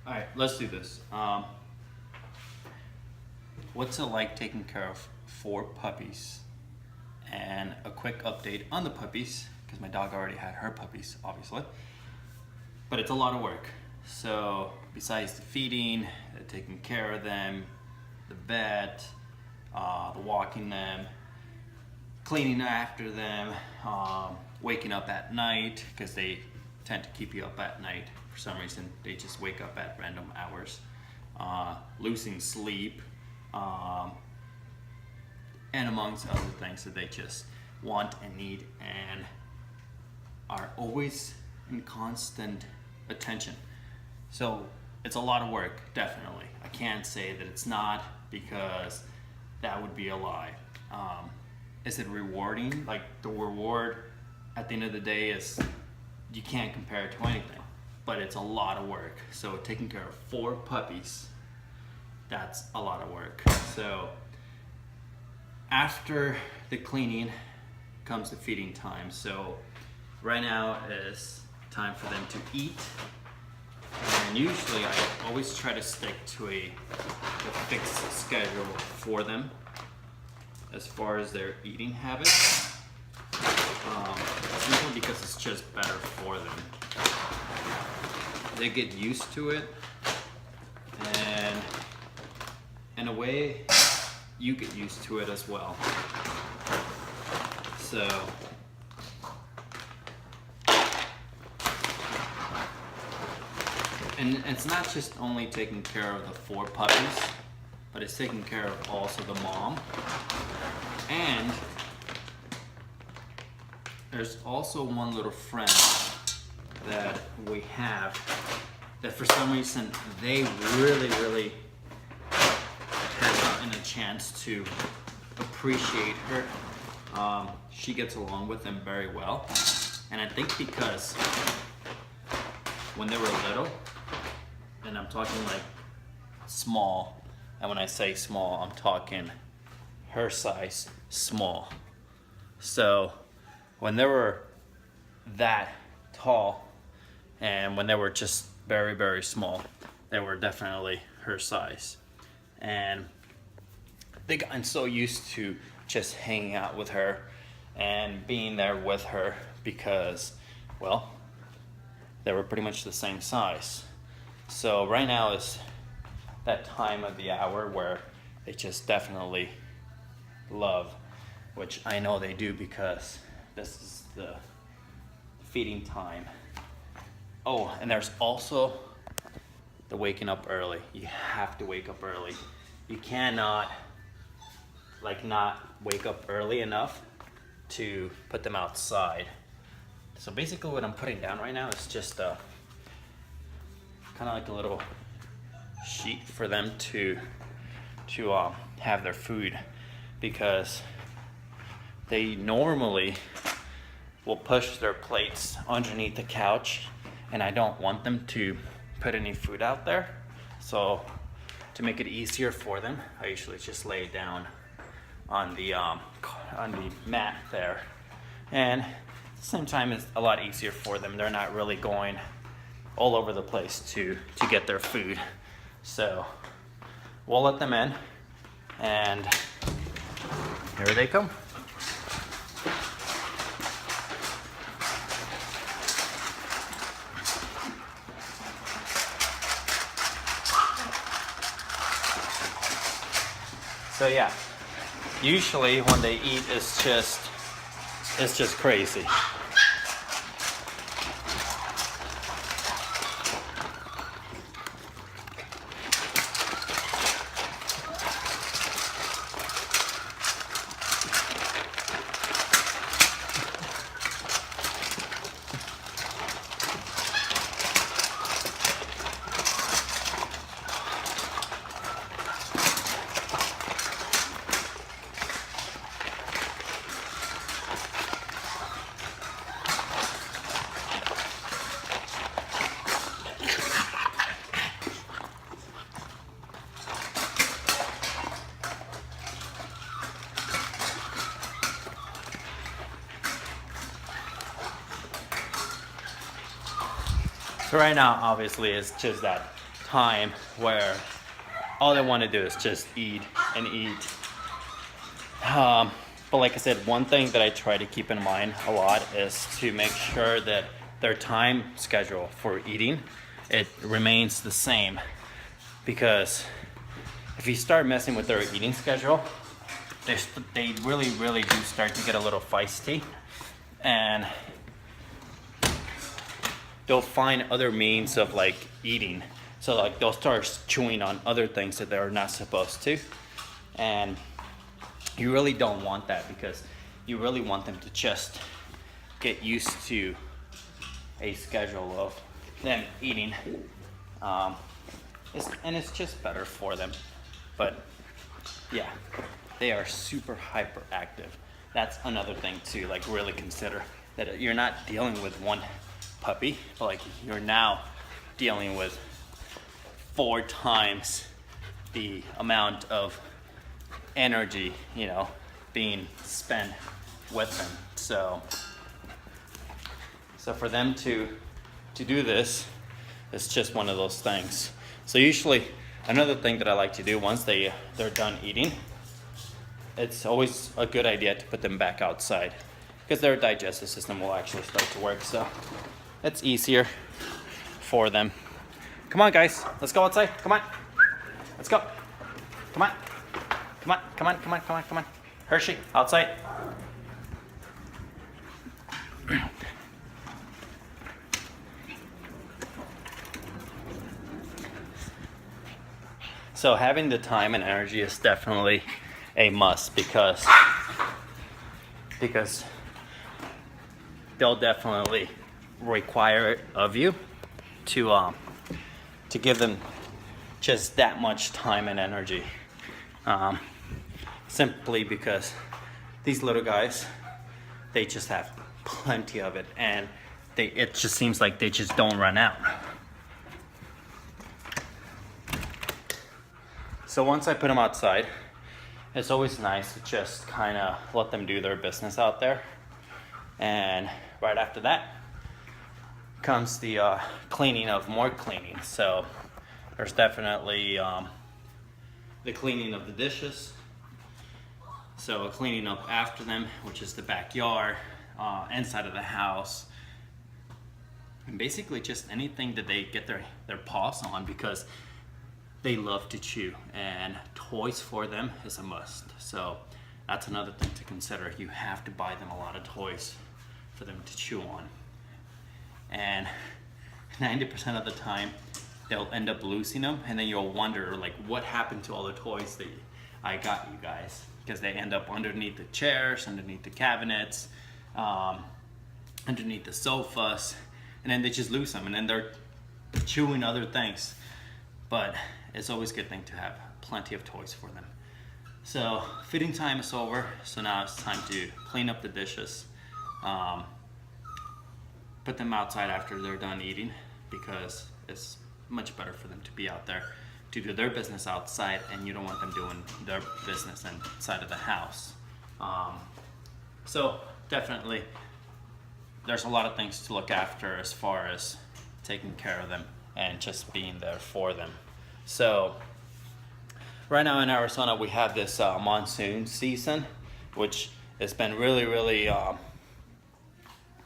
All right, let's do this. What's it like taking care of 4 puppies? And a quick update on the puppies, because my dog already had her puppies, obviously. But it's a lot of work. So besides the feeding, taking care of them, the vet, the walking them, cleaning after them, waking up at night, because they tend to keep you up at night. For some reason, they just wake up at random hours. Losing sleep, and amongst other things that they just want and need and are always in constant attention. So it's a lot of work, definitely. I can't say that it's not, because that would be a lie. Is it rewarding? Like, the reward at the end of the day is, you can't compare it to anything, but it's a lot of work. So taking care of 4 puppies, that's a lot of work. So after the cleaning comes the feeding time. So right now is time for them to eat. And usually I always try to stick to a fixed schedule for them as far as their eating habits. Simply because it's just better for them. They get used to it, and in a way, you get used to it as well. So and it's not just only taking care of the 4 puppies, but it's taking care of also the mom. And there's also one little friend that we have that for some reason they really have gotten a chance to appreciate her. She gets along with them very well. And I think because when they were little, and I'm talking like small, and when I say small, I'm talking her size small. So when they were that tall, and when they were just very small, they were definitely her size. And they gotten so used to just hanging out with her and being there with her, because, well, they were pretty much the same size. So right now is that time of the hour where they just definitely love, which I know they do, because this is the feeding time. Oh, and there's also the waking up early. You have to wake up early. You cannot not wake up early enough to put them outside. So basically what I'm putting down right now is just kind of like a little sheet for them to have their food, because they normally will push their plates underneath the couch, and I don't want them to put any food out there. So to make it easier for them, I usually just lay it down on the mat there, and at the same time it's a lot easier for them. They're not really going all over the place to get their food. So we'll let them in, and here they come. So yeah, usually when they eat, it's just crazy. So right now, obviously, it's just that time where all they want to do is just eat and eat. But like I said, one thing that I try to keep in mind a lot is to make sure that their time schedule for eating, it remains the same. Because if you start messing with their eating schedule, they really, really do start to get a little feisty, and they'll find other means of like eating. So like they'll start chewing on other things that they're not supposed to, and you really don't want that, because you really want them to just get used to a schedule of them eating. And it's just better for them. But yeah, they are super hyperactive. That's another thing to like really consider, that you're not dealing with one puppy, but like you're now dealing with 4 times the amount of energy, you know, being spent with them. So for them to do this, it's just one of those things. So usually another thing that I like to do once they're done eating, it's always a good idea to put them back outside, because their digestive system will actually start to work. So it's easier for them. Come on, guys, let's go outside. Come on, let's go. Come on, come on, come on, come on, come on, come on. Hershey, outside. So having the time and energy is definitely a must, because they'll definitely require it of you to give them just that much time and energy. Simply because these little guys, they just have plenty of it, and it just seems like they just don't run out. So once I put them outside, it's always nice to just kind of let them do their business out there. And right after that comes the cleaning of more cleaning. So there's definitely the cleaning of the dishes. So cleaning up after them, which is the backyard, inside of the house, and basically just anything that they get their paws on, because they love to chew, and toys for them is a must. So that's another thing to consider. You have to buy them a lot of toys for them to chew on. And 90% of the time, they'll end up losing them, and then you'll wonder like, what happened to all the toys that I got you guys? Because they end up underneath the chairs, underneath the cabinets, underneath the sofas, and then they just lose them, and then they're chewing other things. But it's always a good thing to have plenty of toys for them. So feeding time is over, so now it's time to clean up the dishes, put them outside after they're done eating, because it's much better for them to be out there to do their business outside, and you don't want them doing their business inside of the house. So definitely there's a lot of things to look after as far as taking care of them and just being there for them. So right now in Arizona, we have this monsoon season, which has been really, really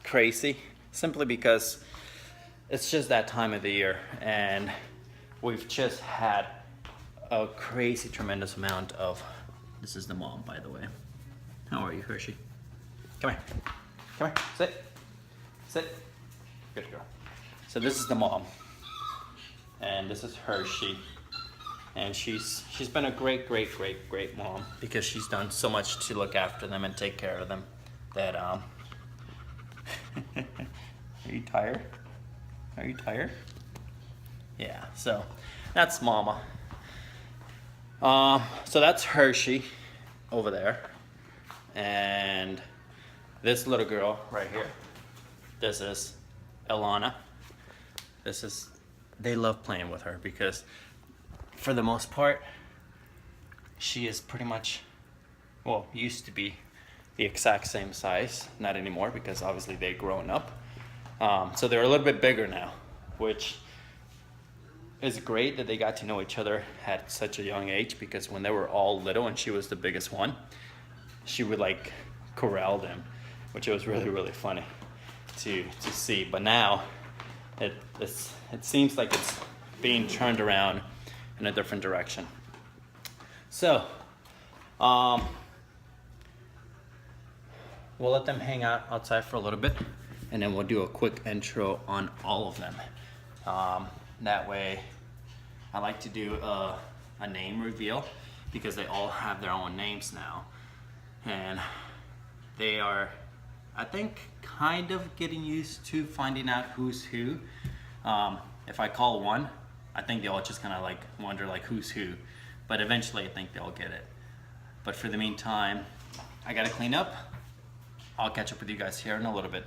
crazy, simply because it's just that time of the year, and we've just had a crazy, tremendous amount of, this is the mom, by the way. How are you, Hershey? Come here, come here, sit, sit, good girl. So this is the mom, and this is Hershey, and she's been a great mom, because she's done so much to look after them and take care of them that are you tired? Are you tired? Yeah, so that's Mama. So that's Hershey over there, and this little girl right here, this is Elana. They love playing with her, because for the most part, she is pretty much, well, used to be the exact same size, not anymore, because obviously they've grown up. So they're a little bit bigger now, which it's great that they got to know each other at such a young age, because when they were all little and she was the biggest one, she would like corral them, which was really, really funny to see. But now it seems like it's being turned around in a different direction. So we'll let them hang out outside for a little bit, and then we'll do a quick intro on all of them. That way, I like to do a name reveal, because they all have their own names now. And they are, I think, kind of getting used to finding out who's who. If I call one, I think they all just kind of like wonder like who's who. But eventually I think they'll get it. But for the meantime, I gotta clean up. I'll catch up with you guys here in a little bit.